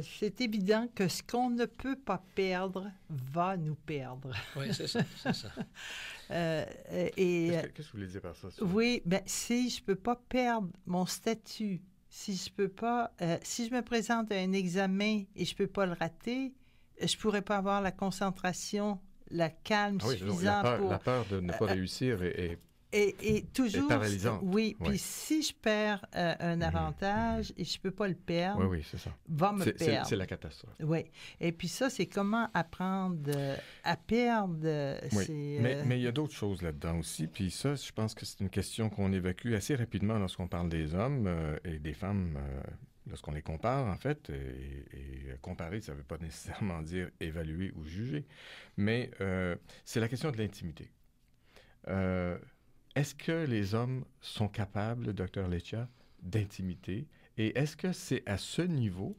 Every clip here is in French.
c'est évident que ce qu'on ne peut pas perdre va nous perdre. Oui, c'est ça, c'est ça. Qu'est-ce que vous voulez dire par ça? Oui, bien, si je ne peux pas perdre mon statut, si je peux pas, si je me présente à un examen et je ne peux pas le rater, je ne pourrais pas avoir la concentration, la calme suffisante la peur de ne pas réussir est toujours, paralysante. Oui, puis si je perds un avantage et je ne peux pas le perdre, c'est ça. Va me perdre. C'est la catastrophe. Oui, et puis ça, c'est comment apprendre à perdre. Oui. Mais il y a d'autres choses là-dedans aussi, puis ça, je pense que c'est une question qu'on évacue assez rapidement lorsqu'on parle des hommes et des femmes, lorsqu'on les compare, en fait, et comparer, ça ne veut pas nécessairement dire évaluer ou juger, mais c'est la question de l'intimité. Est-ce que les hommes sont capables, Dr. Leccia, d'intimité? Et est-ce que c'est à ce niveau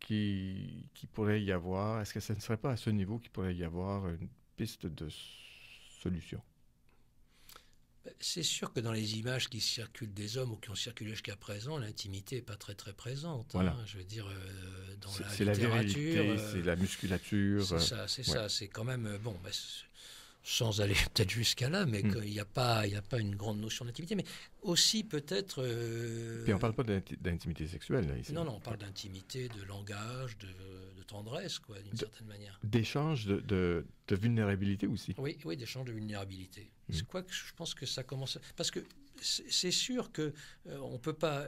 qu'il pourrait y avoir, est-ce que ce ne serait pas à ce niveau qu'il pourrait y avoir une piste de solution? C'est sûr que dans les images qui circulent des hommes ou qui ont circulé jusqu'à présent, l'intimité n'est pas très très présente. Voilà. Je veux dire, dans la littérature... C'est la virilité, c'est la musculature. C'est ça, ça. C'est quand même... Bon, sans aller peut-être jusqu'à là, mais qu'il n'y a pas une grande notion d'intimité, mais aussi peut-être... Puis on ne parle pas d'intimité sexuelle, là, ici. Non, on parle d'intimité, de langage, de tendresse, quoi, d'une certaine manière. D'échange de vulnérabilité aussi. Oui, d'échange de vulnérabilité. C'est quoi que je pense que ça commence... Parce que c'est sûr que on peut pas...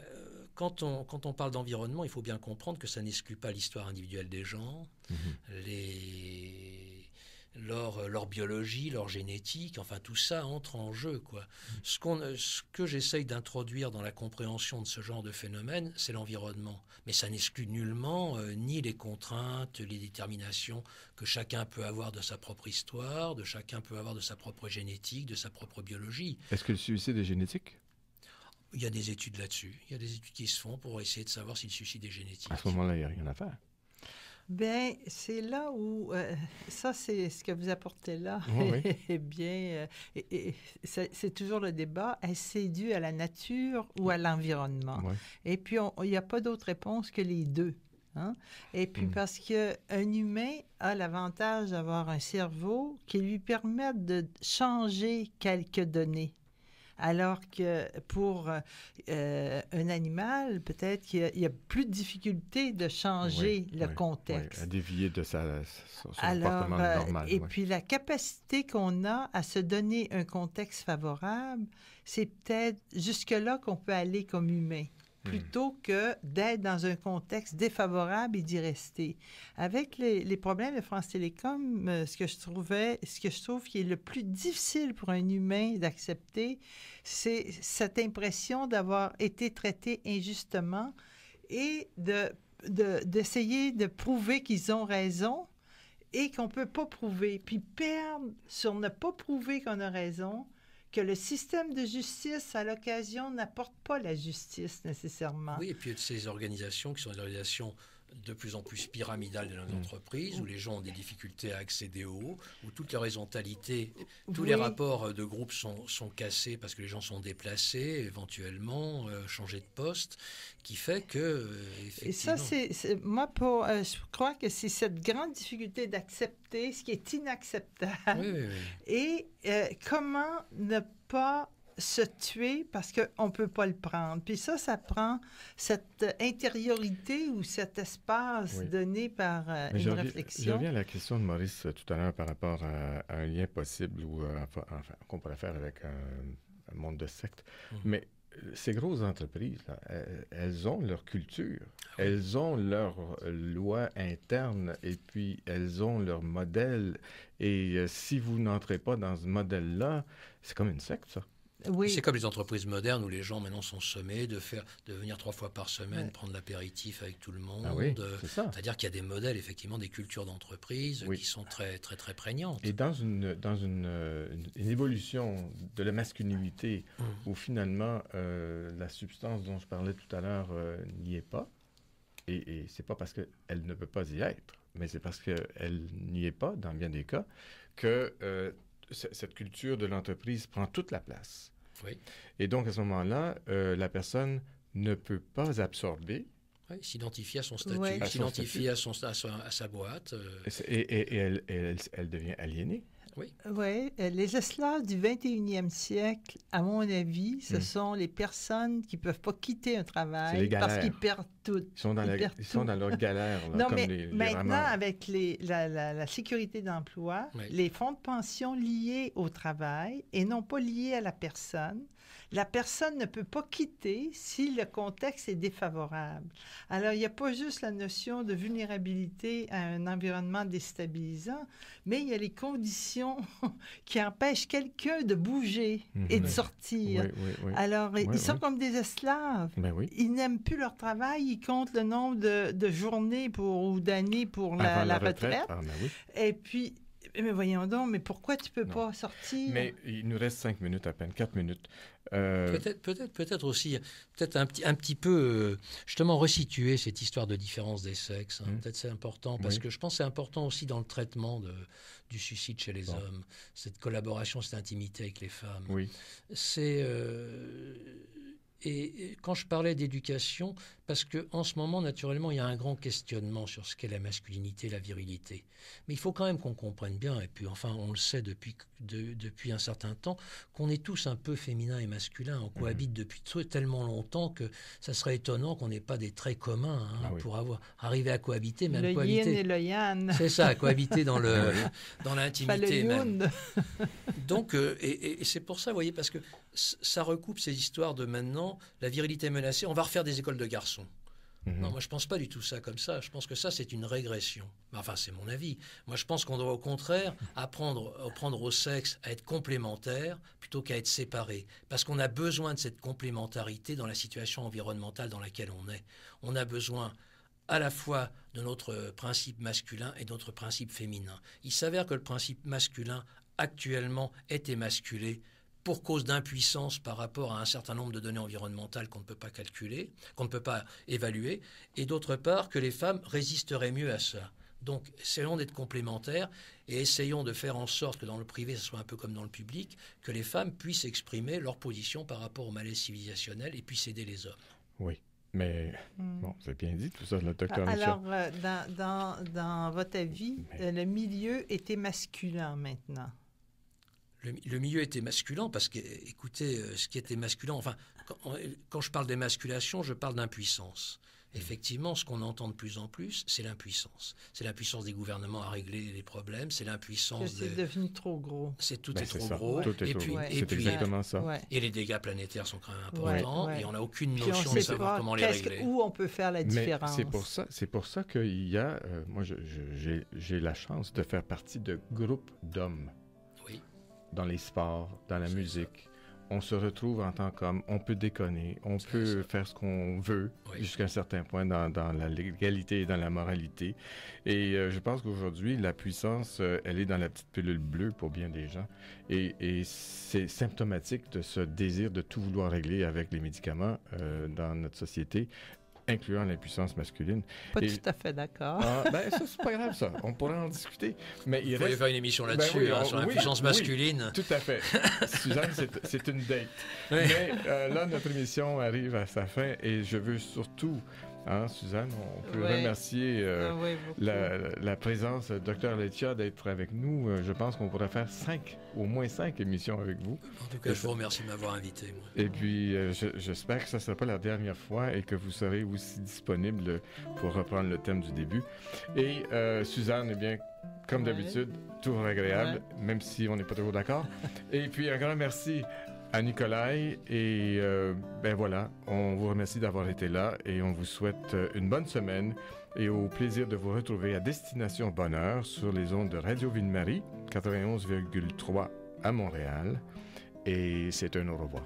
Quand on parle d'environnement, il faut bien comprendre que ça n'exclut pas l'histoire individuelle des gens, leur biologie, leur génétique, enfin tout ça entre en jeu, quoi. Ce que j'essaye d'introduire dans la compréhension de ce genre de phénomène, c'est l'environnement. Mais ça n'exclut nullement ni les contraintes, les déterminations que chacun peut avoir de sa propre histoire, de chacun peut avoir de sa propre génétique, de sa propre biologie. Est-ce que le suicide est génétique? Il y a des études là-dessus. Il y a des études qui se font pour essayer de savoir si le suicide est génétique. À ce moment-là, il n'y a rien à faire. Bien, c'est là où, ça c'est ce que vous apportez là, eh bien, c'est toujours le débat, est-ce c'est dû à la nature ou à l'environnement? Oui. Et puis, il n'y a pas d'autre réponse que les deux. Hein? Et puis, parce qu'un humain a l'avantage d'avoir un cerveau qui lui permet de changer quelques données. Alors que pour un animal, peut-être qu'il y a plus de difficulté de changer le contexte. À dévier de son comportement normal. Et puis la capacité qu'on a à se donner un contexte favorable, c'est peut-être jusque-là qu'on peut aller comme humain, plutôt que d'être dans un contexte défavorable et d'y rester. Avec les problèmes de France Télécom, ce que je trouve qui est le plus difficile pour un humain d'accepter, c'est cette impression d'avoir été traité injustement et d'essayer de prouver qu'ils ont raison et qu'on ne peut pas prouver. Puis perdre sur ne pas prouver qu'on a raison, que le système de justice, à l'occasion, n'apporte pas la justice nécessairement. Oui, et puis ces organisations qui sont des organisations de plus en plus pyramidales dans les entreprises, où les gens ont des difficultés à accéder au haut, où toute l'horizontalité, tous les rapports de groupe sont cassés parce que les gens sont déplacés, éventuellement, changés de poste, qui fait que, effectivement... Et ça, moi, je crois que c'est cette grande difficulté d'accepter ce qui est inacceptable. Oui. Et comment ne pas se tuer parce qu'on ne peut pas le prendre. Puis ça prend cette intériorité ou cet espace donné par une réflexion. Je reviens à la question de Maurice tout à l'heure par rapport à un lien possible ou qu'on pourrait faire avec un monde de secte. Mais ces grosses entreprises, là, elles ont leur culture, elles ont leur loi interne et puis elles ont leur modèle. Et si vous n'entrez pas dans ce modèle-là, c'est comme une secte, ça. Oui. C'est comme les entreprises modernes où les gens maintenant sont sommés de venir 3 fois par semaine, prendre l'apéritif avec tout le monde. Ah oui, c'est ça. C'est-à-dire qu'il y a des modèles, effectivement, des cultures d'entreprise qui sont très, très, très prégnantes. Et dans une évolution de la masculinité où finalement la substance dont je parlais tout à l'heure n'y est pas, et c'est pas parce qu'elle ne peut pas y être, mais c'est parce qu'elle n'y est pas, dans bien des cas, que cette culture de l'entreprise prend toute la place. Oui. Et donc, à ce moment-là, la personne ne peut pas absorber Ouais, il s'identifie à son statut, Ouais. il s'identifie à sa boîte. Et elle devient aliénée. Oui. Oui, les esclaves du 21e siècle, à mon avis, ce sont les personnes qui ne peuvent pas quitter un C'est les travail galères. parce qu'ils perdent tout. Ils sont dans leur galère, là, Non, comme mais les maintenant, rameurs. avec la sécurité d'emploi, Oui. les fonds de pension liés au travail et non pas liés à la personne ne peut pas quitter si le contexte est défavorable. Alors, il n'y a pas juste la notion de vulnérabilité à un environnement déstabilisant, mais il y a les conditions qui empêchent quelqu'un de bouger et de sortir. Oui. Alors, ils sont comme des esclaves. Ben oui. Ils n'aiment plus leur travail, ils comptent le nombre de journées ou d'années pour Avant la retraite. Ah, ben oui. Et puis, mais voyons donc, mais pourquoi tu peux pas sortir? Mais il nous reste 5 minutes à peine, 4 minutes. Peut-être aussi, peut-être un petit peu, justement, resituer cette histoire de différence des sexes. Peut-être c'est important, parce que je pense que c'est important aussi dans le traitement du suicide chez les hommes, cette collaboration, cette intimité avec les femmes. Oui. Et quand je parlais d'éducation, parce qu'en ce moment, naturellement, il y a un grand questionnement sur ce qu'est la masculinité, la virilité. Mais il faut quand même qu'on comprenne bien, et puis enfin, on le sait depuis un certain temps, qu'on est tous un peu féminins et masculins. On cohabite depuis tellement longtemps que ça serait étonnant qu'on n'ait pas des traits communs pour arriver à cohabiter, même le cohabiter. yin et le yang. C'est ça, cohabiter dans l'intimité même. Donc, et c'est pour ça, vous voyez, parce que ça recoupe ces histoires de maintenant, la virilité menacée, on va refaire des écoles de garçons. Non, moi je ne pense pas du tout ça comme ça. Je pense que ça, c'est une régression. Enfin, c'est mon avis. Moi, je pense qu'on doit au contraire apprendre au sexe à être complémentaires plutôt qu'à être séparés. Parce qu'on a besoin de cette complémentarité dans la situation environnementale dans laquelle on est. On a besoin à la fois de notre principe masculin et de notre principe féminin. Il s'avère que le principe masculin, actuellement, est émasculé pour cause d'impuissance par rapport à un certain nombre de données environnementales qu'on ne peut pas calculer, qu'on ne peut pas évaluer, et d'autre part que les femmes résisteraient mieux à ça. Donc, essayons d'être complémentaires et essayons de faire en sorte que dans le privé, ce soit un peu comme dans le public, que les femmes puissent exprimer leur position par rapport au malaise civilisationnel et puissent aider les hommes. Oui, mais bon, c'est bien dit tout ça, le docteur Michel. Alors, dans votre avis, le milieu était masculin maintenant. Le milieu était masculin parce que, écoutez, ce qui était masculin, enfin, quand je parle d'émasculation, je parle d'impuissance. Effectivement, ce qu'on entend de plus en plus, c'est l'impuissance. C'est l'impuissance des gouvernements à régler les problèmes, c'est l'impuissance c'est devenu trop gros. Tout est trop gros. Tout est trop gros. C'est exactement ça. Ouais. Et les dégâts planétaires sont quand même importants, et on n'a aucune notion de savoir comment les régler. Où on peut faire la différence. Mais c'est pour ça qu'il y a... moi, j'ai la chance de faire partie de groupes d'hommes. Oui. Dans les sports, dans la musique. On se retrouve en tant qu'homme, on peut déconner, on peut faire ce qu'on veut jusqu'à un certain point dans la légalité et dans la moralité. Et je pense qu'aujourd'hui, la puissance, elle est dans la petite pilule bleue pour bien des gens. Et c'est symptomatique de ce désir de tout vouloir régler avec les médicaments dans notre société, incluant l'impuissance masculine. Pas tout à fait d'accord. Ben ça, c'est pas grave, ça. On pourrait en discuter. Mais il faut faire une émission là-dessus, sur l'impuissance masculine. Oui, tout à fait. Suzanne, c'est une date. Oui. Mais là, notre émission arrive à sa fin et je veux surtout... Suzanne, on peut remercier la présence de Dr Leccia d'être avec nous. Je pense qu'on pourrait faire au moins 5 émissions avec vous. En tout cas, je vous remercie de m'avoir invité. Moi. Et puis, j'espère que ça ne sera pas la dernière fois et que vous serez aussi disponible pour reprendre le thème du début. Et Suzanne, eh bien, comme d'habitude, toujours agréable, même si on n'est pas toujours d'accord. Et puis, un grand merci à Nicolai et ben voilà, on vous remercie d'avoir été là et on vous souhaite une bonne semaine et au plaisir de vous retrouver à Destination Bonheur sur les ondes de Radio Ville-Marie 91,3 à Montréal et c'est un au revoir.